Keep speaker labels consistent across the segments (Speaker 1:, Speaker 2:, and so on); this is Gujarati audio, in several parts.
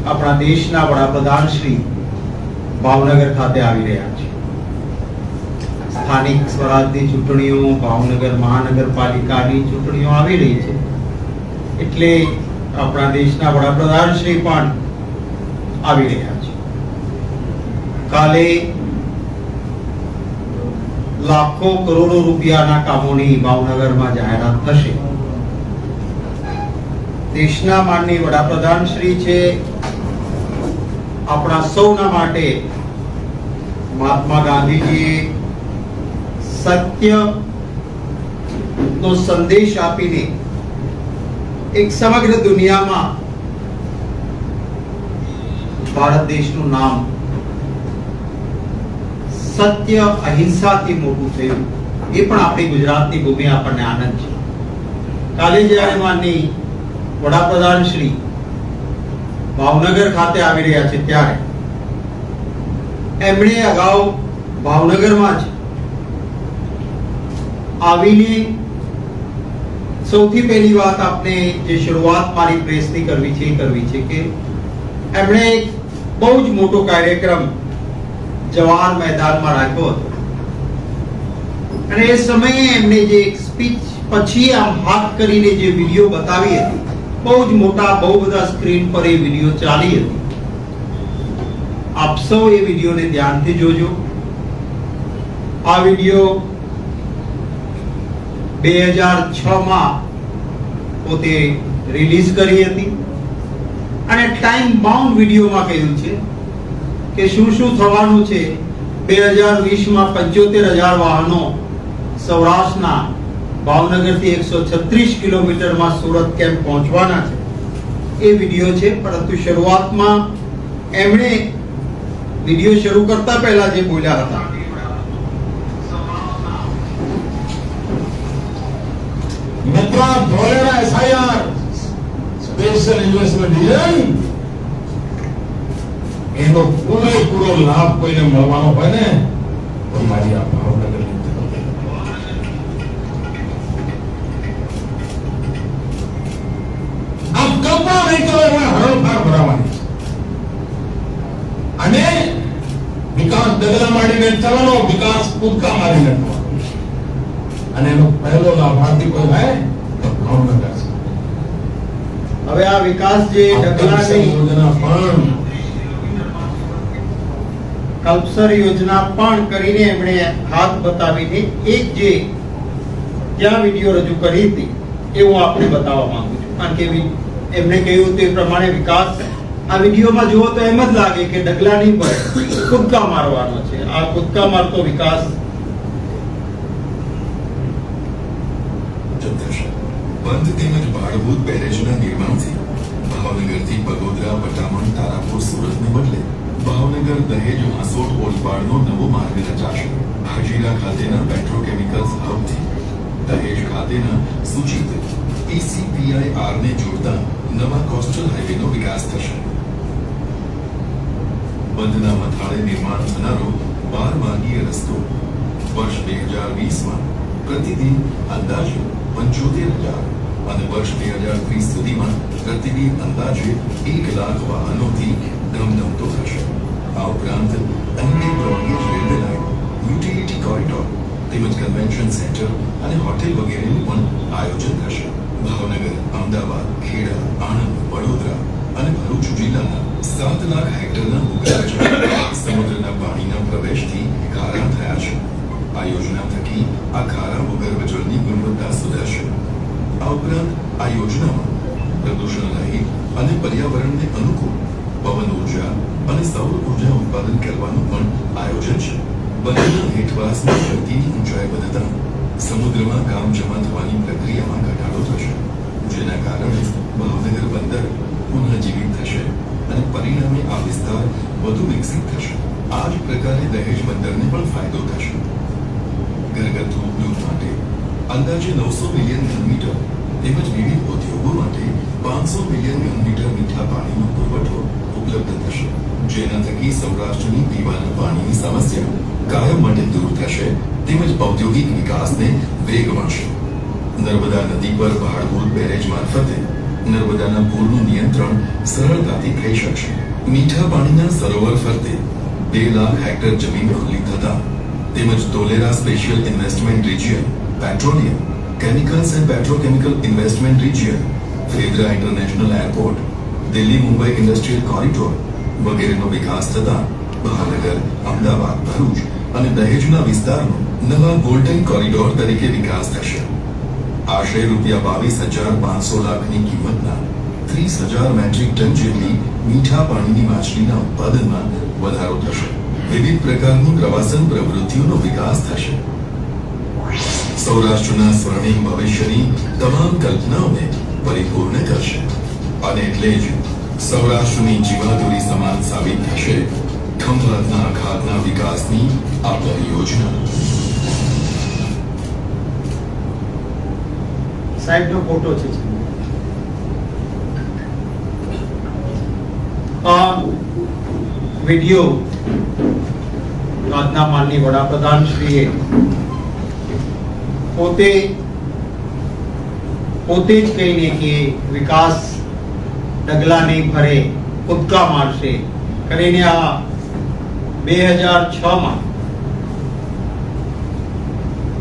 Speaker 1: આપણા દેશના વડાપ્રધાન શ્રી ભાવનગર ખાતે આવી રહ્યા છે। સ્થાનિક સ્વરાજની ચૂંટણીઓ, ભાવનગર મહાનગરપાલિકાની ચૂંટણીઓ આવી રહી છે, એટલે આપણા દેશના વડાપ્રધાન શ્રી પણ આવી રહ્યા છે। કાલે લાખો કરોડો રૂપિયાના કામોની ભાવનગરમાં જાહેરાત થશે। દેશના માનનીય વડાપ્રધાન શ્રી છે, આપણા સૌના માટે મહાત્મા ગાંધીજીએ સત્ય નો સંદેશ આપીને એક સમગ્ર દુનિયામાં ભારત દેશનું નામ સત્ય અહિંસાથી મોટું થયું। એ પણ આપણી ગુજરાતની ભૂમિ આપણને આનંદ છે। કાલે જ્યારે માનની વડાપ્રધાન શ્રી ભાવનગર ખાતે આવી રહ્યા છે, ત્યારે એમણે અગાઉ ભાવનગરમાં જ આવીને સૌથી પહેલી વાત આપને જે શરૂઆત મારી પ્રેસની કરવી છે કે એમણે એક બહુ જ મોટો કાર્યક્રમ જવાહર મેદાનમાં રાખ્યો હતો, અને એ સમયે એમણે જે એક સ્પીચ પછી આમ હાથ કરીને જે વિડીયો બતાવી હતી, બહુ જ મોટા, બહુ બધા સ્ક્રીન પર એ વિડીયો ચાલી હતી। આપ સૌ એ વિડીયોને ધ્યાનથી જોજો। આ વિડીયો 2006 માં પોતે રિલીઝ કરી હતી, અને ટાઈમ બાઉન્ડ વિડીયોમાં કહ્યું છે કે શું શું થવાનું છે। 2020 માં 75,000 વાહનો સૌરાષ્ટ્રના ભાવનગરથી 136 કિલોમીટરમાં સુરત કેમ પહોંચવાના છે, એ વિડીયો છે। પરંતુ શરૂઆતમાં એમણે વિડીયો શરૂ કરતા પહેલા જે બોલ્યા હતા,
Speaker 2: मित्रा धोलेरा एसआईआर स्पेशल इन्वेस्टमेंट એનો પૂરેપૂરો લાભ કોઈને મળવાનો હોય ને તો મારી આ ભાવનગર આપ કલ્પના નહીં કરો એમાં હરણફાળ ભરાવાની છે, અને વિકાસ ડગલા માંડીને ચલાવવાનો, વિકાસ કૂદકા મારીને થવાનો, અને એનો પહેલો લાભાર્થી કોઈ હોય તો ભાવનગર છે।
Speaker 1: હવે આ વિકાસ જે ડગલાની
Speaker 2: યોજના પણ
Speaker 1: કલ્પસર યોજના પણ કરીને એમણે હાથ બતાવીને એક જે ત્યાં વિડીયો રજૂ કરી હતી એ હું આપને બતાવવા માંગુ છું, કારણ કે એમણે કહ્યું તે પ્રમાણે વિકાસ આ વિડીયોમાં જુઓ તો એમ જ લાગે કે ડગલાની પર કૂદકા મારવાનો છે। આ કૂદકા મારતો વિકાસ
Speaker 3: બંધ તેમજ ભાડભૂત બેરેજના નિર્માણથી ભાવનગરથી બગોદરા, વટામણ, તારાપુર, સુરતને બદલે ભાવનગર, દહેજ, હાંસોટ, ઓલપાડનો નવો માર્ગ રચાશે। હજીરા ખાતેના પેટ્રોકેમિકલ્સ હબથી દહેજ ખાતેના સૂચિત ECPIR ને જોડતા નવા કોસ્ટલ હાઈવેનો વિકાસ થશે। બંધના મથાળે નિર્માણ થનારો 12 માર્ગીય રસ્તો વર્ષ 2020માં પ્રતિદિન અંદાજે 75,000 અને વર્ષ 2030 સુધીમાં પ્રતિદિન અંદાજે 1 લાખ વાહનોથી ધમધમતો થશે। આ ઉપરાંત અન્ય broad gauge railway line, utility corridor તેમજ કન્વેન્શન સેન્ટર અને હોટેલ વગેરેનું પણ આયોજન થશે। ભાવનગર, અમદાવાદ, ખેડા, આણંદ, વડોદરા અને ભરૂચ જિલ્લાના 7 લાખ હેક્ટરના ભૂગર્ભ સમુદ્રના પાણીના પ્રવેશથી ખારા થયા છે। આ યોજના થકી આ ખારા ભૂગર્ભ જળની ગુણવત્તા સુધરશે। આ ઉપરાંત આ યોજનામાં પ્રદૂષણ રહિત અને પર્યાવરણને અનુકૂળ પવન ઉર્જા અને સૌર ઉર્જા ઉત્પાદન કરવાનું પણ આયોજન છે। બંધના હેઠવાસની ધરતીની ઊંચાઈ વધતા સમુદ્રમાં કામ જમા થવાની પ્રક્રિયામાં ઘટાડો થશે, જેના કારણે ભાવનગર બંદર પુનઃજીવિત થશે અને પરિણામે આ વિસ્તાર વધુ વિકસિત થશે। આ જ પ્રકારે દહેજ બંદરને પણ ફાયદો થશે। ઘરગથ્થુ ઉપયોગ માટે અંદાજે 900 મિલિયન ઘનમીટર તેમજ વિવિધ ઉદ્યોગો માટે 500 મિલિયન ઘનમીટર મીઠા પાણીનો પુરવઠો ઉપલબ્ધ થશે, જેના થકી સૌરાષ્ટ્રની પીવાના પાણીની સમસ્યા કાયમ માટે દૂર થશે તેમજ ઔદ્યોગિક વિકાસને વેગ મળશે। નર્મદા નદી પર ભાડભૂત બેરેજ મારફતે નર્મદાના પૂરનું નિયંત્રણ સરળતાથી થઈ શકશે. મીઠા પાણીના સરોવર ફરતે 2 લાખ હેક્ટર જમીન ખુલ્લી થતા તેમજ Dholera special investment region, petroleum, chemicals and petrochemical investment region, Fedra international airport, Delhi Mumbai industrial corridor વગેરેનો વિકાસ થતા ભાવનગર, અમદાવાદ, ભરૂચ અને દહેજના વિસ્તારનો નવા ગોલ્ડન કોરિડોર તરીકે વિકાસ થશે. આશરે ₹22,500 લાખની કિંમતના 30,000 મેટ્રિક ટન જેટલી મીઠા પાણીની માછલીના ઉત્પાદનમાં વધારો થશે. વિવિધ પ્રકારની પ્રવાસન પ્રવૃત્તિઓનો વિકાસ થશે. સૌરાષ્ટ્રના સ્વર્ણિમ ભવિષ્યની તમામ કલ્પનાઓને પરિપૂર્ણ કરશે અને એટલે જ સૌરાષ્ટ્રની જીવાદોરી સમાન સાબિત થશે ખંભાતના અખાતના વિકાસની આ પરિયોજના.
Speaker 1: સાહેબનો ફોટો છે. આ વિડિયો આજના માનનીય વડાપ્રધાન શ્રીએ પોતે જ કહીને કે વિકાસ ડગલા નહીં ભરે કૂદકા મારશે કરીને આ 2006માં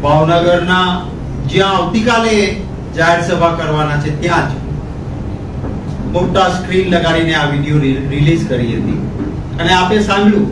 Speaker 1: ભાવનગરના જ્યાં આવતીકાલે જાહેર સભા કરવાના છે ત્યાં જ મોટા સ્ક્રીન લગાડીને આ વિડિયો રિલીઝ કરી હતી. અને આપે સાંભળ્યું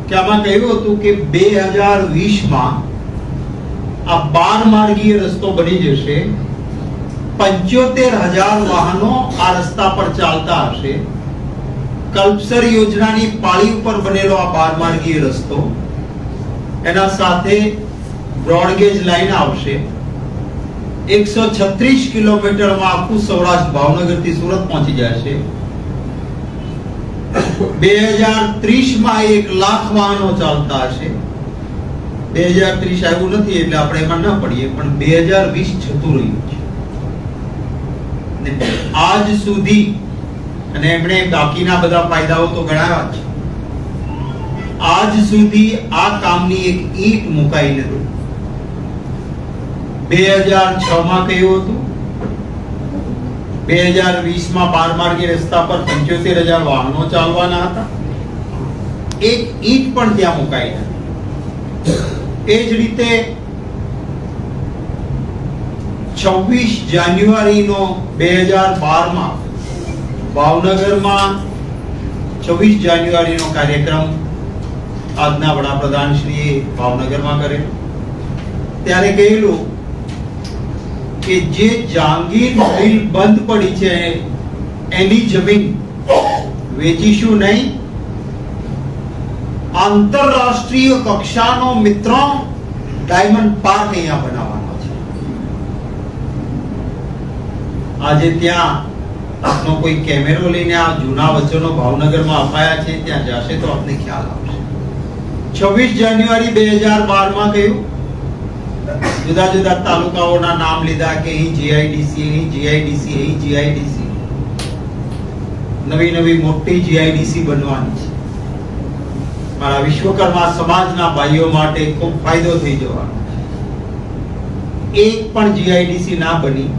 Speaker 1: કે આમાં કહ્યું હતું કે 2020માં આ 12 માર્ગીય રસ્તો બની જશે. 75,000 વાહનો આ રસ્તા પર ચાલતા હશે. કલ્પસર યોજનાની પાળી ઉપર બનેલો આ 12 માર્ગીય રસ્તો, એના સાથે બ્રોડગેજ લાઈન આવશે. 136 કિલોમીટરમાં આખું સૌરાષ્ટ્ર ભાવનગરથી સુરત પહોંચી જશે. 2030માં 1 લાખ વાહનો ચાલતા હશે. 2030 આવ્યું નથી એટલે આપણે એમાં ન પડીએ, પણ 2020 જતું રહ્યું છે. આજ સુધી અને એમણે બાકીના બધા ફાયદાઓ તો ગણાવ્યા છે. આજ સુધી આ કામની એક ઈંટ મુકાઈ નથી. 2006માં કહ્યું હતું, 2020માં 12 માર્ગીય રસ્તા પર 75,000 વાહનો ચાલવાના હતા. એક ઈંટ પણ ત્યાં મુકાઈ નથી. એ જ રીતે 26 જાન્યુઆરીનો 2012માં ભાવનગરમાં 26 જાન્યુઆરીનો કાર્યક્રમ આજના વડાપ્રધાન શ્રીએ ભાવનગરમાં કરેલો. ત્યારે કહેલું કે જે જહાંગીર મિલ બંધ પડી છે એની જમીન વેચીશું નહીં. આંતરરાષ્ટ્રીય કક્ષાનો મિત્રો ડાયમંડ પાર્ક અહીંયા બનાવવાનો છે. આજે ત્યાં આપનો કોઈ કેમેરો લઈને આ જૂના વચનો ભાવનગરમાં અપાયા છે ત્યાં જશે તો આપને ખ્યાલ આવશે. 26 જાન્યુઆરી 2012માં કહ્યું, જુદા જુદા તાલુકાઓના નામ લીધા કે અહીં જીઆઈડીસી, અહીં જીઆઈડીસી, અહીં જીઆઈડીસી. નવી નવી મોટી જીઆઈડીસી બનવાની છે. મારા વિશ્વકર્મા સમાજના ભાઈઓ માટે ખૂબ ફાયદો થઈ જવાનો છે. એક પણ જીઆઈડીસી ના બની,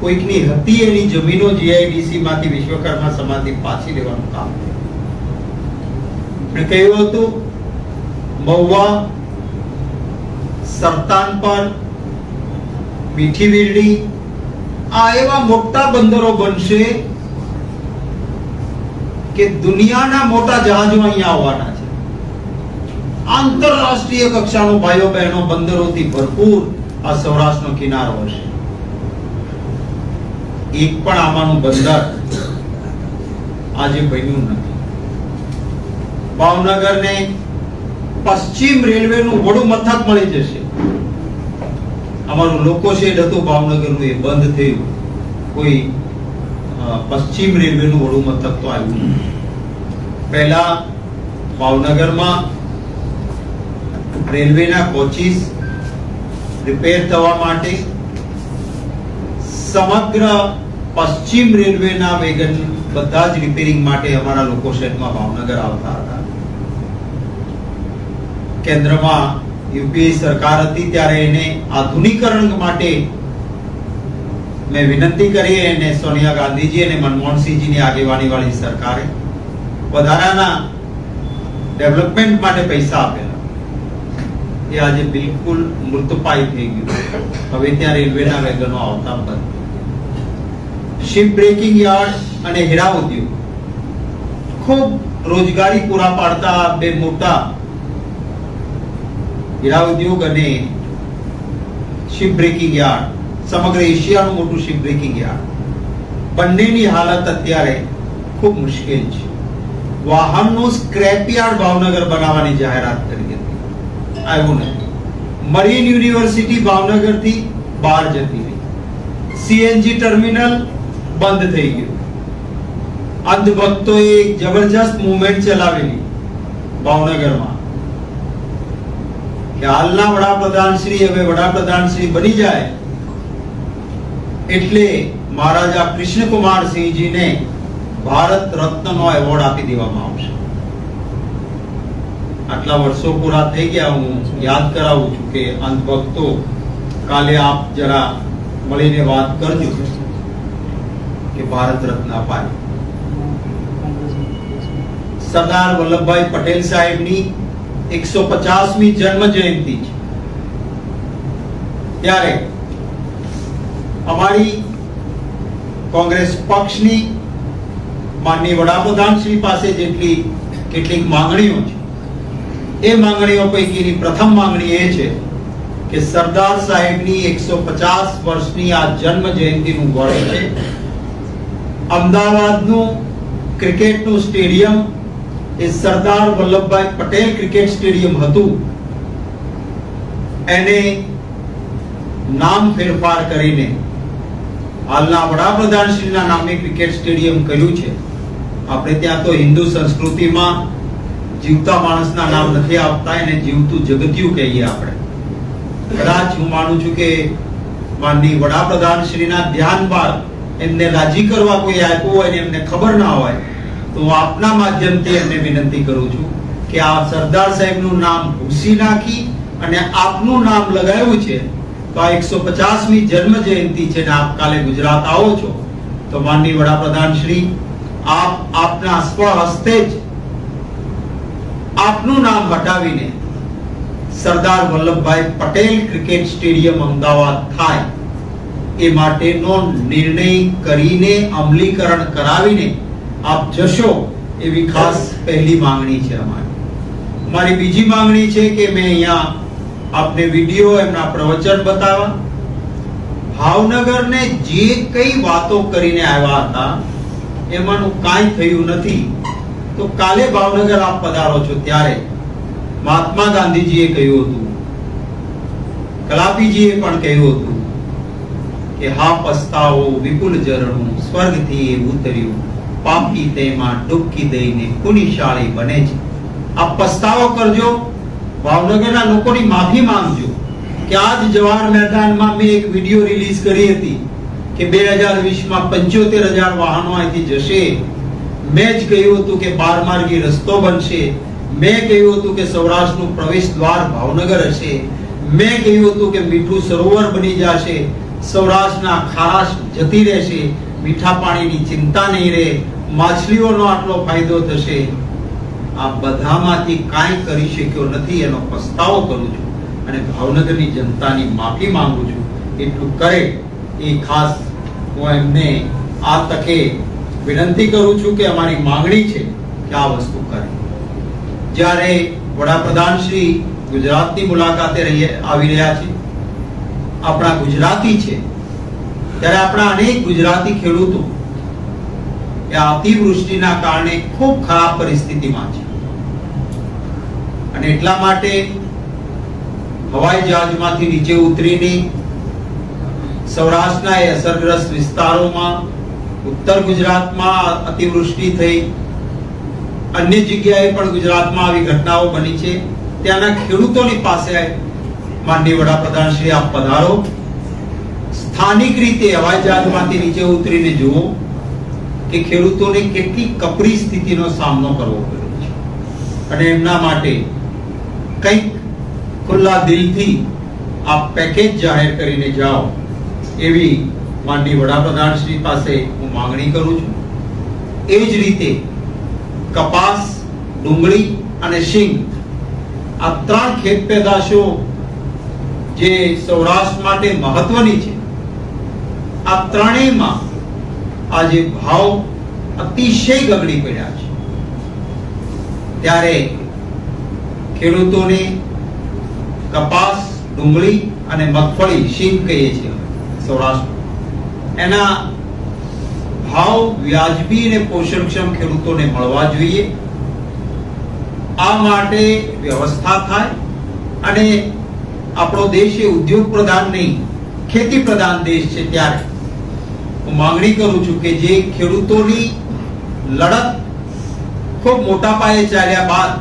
Speaker 1: કોઈકની હતી એની જમીનો જીઆઈડીસી માંથી વિશ્વકર્મા સમાજથી પાછી લેવાનું કામ થયું. કહ્યું હતું મહુવા, સરતાનપર, મીઠી વીરડી આ એવા મોટા બંદરો બનશે કે દુનિયાના મોટા જહાજો અહીંયા આવવાના છે. આંતરરાષ્ટ્રીય કક્ષાનો ભાઈઓ બહેનો બંદરોથી ભરપૂર આ સૌરાષ્ટ્રનો કિનારો હશે. એક પણ આમાંનું બંદર આજે બન્યું નથી. ભાવનગરને પશ્ચિમ રેલવેનું વડું મથક મળી જશે. અમારું લોકો શેડ હતું ભાવનગરનું, એ બંધ થયું. કોઈ પશ્ચિમ રેલવેનું વડું મથક તો આવ્યું. પહેલા ભાવનગરમાં રેલવેના કોચીસ રિપેર થવા માટે સમગ્ર પશ્ચિમ રેલવેના વેગન બધા જ રિપેરિંગ માટે અમારા લોકો શહેરમાં ભાવનગર આવતા હતા. કેન્દ્રમાં યુપીએ સરકાર હતી ત્યારે એને આધુનિકરણ માટે મેં વિનંતી કરી અને સોનિયા ગાંધીજી અને મનમોહનસિંહજીની આગેવાની વાળી સરકારે વધારાના ડેવલપમેન્ટ માટે પૈસા આપેલા, એ આજે બિલકુલ મૃતપાય થઈ ગયું. હવે ત્યાં રેલવેના વેગનો આવતા બંધ. શિપ બ્રેકિંગ યાર્ડ અને હીરા ઉદ્યોગ ખૂબ રોજગારી પૂરા પાડતા બે મોટા હીરા ઉદ્યોગ અને શિપ બ્રેકિંગ યાર્ડ, સમગ્ર એશિયાનું મોટું શિપ બ્રેકિંગ યાર્ડ, બંનેની હાલત અત્યારે ખૂબ મુશ્કેલ છે. વાહનનું સ્ક્રેપ યાર્ડ ભાવનગર બનાવવાની જાહેરાત કરી હતી, આવ્યું નથી. મરીન યુનિવર્સિટી ભાવનગરથી બહાર જતી રહી. સીએનજી ટર્મિનલ બંધ થઈ ગયું. અંધભક્તોએ એક જબરજસ્ત મુવમેન્ટ ચલાવેલી ભાવનગરમાં કે હાલના વડાપ્રધાન શ્રી હવે વડાપ્રધાન શ્રી બની જાય એટલે મહારાજા કૃષ્ણકુમારસિંહજીને ભારત રત્નનો એવોર્ડ આપી દેવામાં આવશે. આટલા વર્ષો પૂરા થઈ ગયા. હું યાદ કરાવું છું કે અંધભક્તો કાલે આપ જરા મળીને વાત કરજો કે ભારત રત્ન અપાય. સરદાર વલ્લભભાઈ પટેલ સાહેબની 150મી જન્મ જયંતિ છે, ત્યારે અમારી કોંગ્રેસ પક્ષની માનનીય વડાપ્રધાન શ્રી પાસે જેટલી કેટલીક માંગણીઓ છે, એ માંગણીઓ પૈકીની પ્રથમ માંગણી એ છે કે સરદાર સાહેબની 150 વર્ષની આ જન્મ જયંતિનું વર્ષ છે. અમદાવાદનું ક્રિકેટનું સ્ટેડિયમ એ સરદાર વલ્લભભાઈ પટેલ ક્રિકેટ સ્ટેડિયમ હતું, એને નામ ફેરફાર કરીને હાલના વડાપ્રધાન શ્રીના નામે ક્રિકેટ સ્ટેડિયમ કર્યું છે. આપણે ત્યાં તો હિન્દુ સંસ્કૃતિમાં જીવતા માણસના નામ નથી આપતા, એને જીવતું જગત્યું કહીએ આપણે. કદાચ હું માનું છું કે માનનીય વડાપ્રધાન શ્રીના ધ્યાન બાદ એમને રાજી કરવા કોઈ આપ્યું હોય ને એમને ખબર ના હોય તો હું આપના માધ્યમથી એમને વિનંતી કરું છું કે આ સરદાર સાહેબનું નામ ભૂસી નાખી અને આપનું નામ લગાવ્યું છે. તો આ 150મી જન્મ જયંતિ છે ને આપ કાલે ગુજરાત આવો છો તો માનનીય વડાપ્રધાન શ્રી આપ આપના સ્વહસ્તે જ આપનું નામ હટાવીને સરદાર વલ્લભભાઈ પટેલ ક્રિકેટ સ્ટેડિયમ અમદાવાદ થાય એ માટેનો નિર્ણય કરીને અમલીકરણ કરાવીને આપ જશો એવી ખાસ પહેલી માંગણી છે અમારી. અમારી બીજી માંગણી છે કે મેં અહીંયા આપને વિડિયો એમના પ્રવચન બતાવવા, ભાવનગરને જે કઈ વાતો કરીને આવ્યા હતા એમાંનું કાંઈ થયું નથી. તો કાલે ભાવનગર આપ પધારો છો ત્યારે મહાત્મા ગાંધીજીએ કહ્યું હતું, કલાપીજીએ પણ કહ્યું હતું કે હા પસ્તાવો વિપુલ ઝરણું સ્વર્ગથી ઉતર્યું, પાપી તેમાં ડૂબકી દઈને પુનિશાળી બને છે. આપ પસ્તાવો કરજો, ભાવનગરના લોકોની માફી માંગજો કે આજ જવાહર મેદાનમાં મેં એક વિડિયો રિલીઝ કરી હતી કે 2020માં 75,000 વાહનો અહીંથી જશે. મેં જ કહ્યું હતું કે 12 માર્ગી રસ્તો બનશે. મેં કહ્યું હતું કે સૌરાષ્ટ્રનું પ્રવેશ દ્વાર ભાવનગર હશે. મેં કહ્યું હતું કે મીઠું સરોવર બની જશે, સૌરાષ્ટ્રના ખારાશ જતી રહેશે, મીઠા પાણીની ચિંતા નહીં રહે, માછલીઓનો આટલો ફાયદો થશે. આ બધામાંથી કાંઈ કરી શક્યો નથી એનો પસ્તાવો કરું છું અને ભાવનગરની જનતાની માફી માંગુ છું. એટલું કરે એ ખાસ હું એમને આ તકે વિનંતી કરું છું કે અમારી માંગણી છે કે આ વસ્તુ કરે. જ્યારે વડાપ્રધાન શ્રી ગુજરાતની મુલાકાતે આવી રહ્યા છે, આપણા ગુજરાતી છે, ત્યારે આપણા અનેક ગુજરાતી ખેડૂતો એ અતિવૃષ્ટિના કારણે ખૂબ ખરાબ પરિસ્થિતિમાં છે અને એટલા માટે હવાઈ જહાજમાંથી નીચે ઉતરીને સૌરાષ્ટ્રના એ અસરગ્રસ્ત વિસ્તારોમાં, ઉત્તર ગુજરાતમાં અતિવૃષ્ટિ થઈ, અન્ય જગ્યાએ પણ ગુજરાતમાં આવી ઘટનાઓ બની છે. ત્યાંના ખેડૂતોની પાસે માનનીય વડાપ્રધાન શ્રી આપ પધારો, સ્થાનિક રીતે હવાઈ જહાજમાંથી નીચે ઉતરીને જુઓ કે ખેડૂતોને કેટલી કપરી સ્થિતિનો સામનો કરવો પડ્યો છે અને એમના માટે કંઈક ખુલ્લા દિલથી આપ પેકેજ જાહેર કરીને જાઓ એવી માનનીય વડાપ્રધાન શ્રી પાસે હું માંગણી કરું છું. એ જ રીતે કપાસ, ડુંગળી અને શીંગ આ 3 ખેત પેદાશો જે સૌરાષ્ટ્ર માટે મહત્વની છે, આ ત્રણેયમાં આજે ભાવ અતિશય ગગડી પડ્યા છે. ત્યારે ખેડૂતોને કપાસ, ડુંગળી અને મગફળી, શીંગ કહીએ છીએ સૌરાષ્ટ્ર, એના ભાવ વ્યાજબી અને પોષણક્ષમ ખેડૂતોને મળવા જોઈએ. આ માટે વ્યવસ્થા થાય અને આપણો દેશ એ ઉદ્યોગ પ્રધાન નહીં, ખેતી પ્રધાન દેશ છે. ત્યારે હું માંગણી કરું છું કે જે ખેડૂતોની લડત ખૂબ મોટા પાયે ચાલ્યા બાદ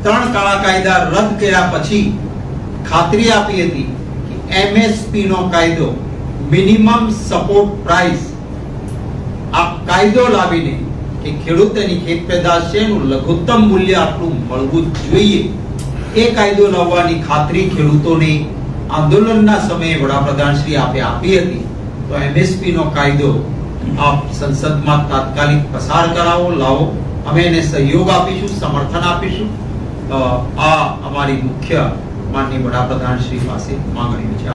Speaker 1: 3 કાળા કાયદા રદ કર્યા પછી ખાતરી આપી હતી કે MSP નો કાયદો, મિનિમમ સપોર્ટ પ્રાઇસ, આ કાયદો લાવીને કે ખેડૂતોની ખેત પેદાશ છે એનું લઘુત્તમ મૂલ્ય આટલું મળવું જોઈએ, એ કાયદો લાવવાની ખાતરી ખેડૂતોને આંદોલનના સમયે વડાપ્રધાન શ્રી આપે આપી હતી. તો MSP નો કાયદો આપ સંસદમાં તાત્કાલિક પસાર કરાવો, લાવો. અમે એને સહયોગ આપીશું, સમર્થન આપીશું. આ અમારી મુખ્ય માનનીય વડાપ્રધાન શ્રી પાસે માંગણી છે.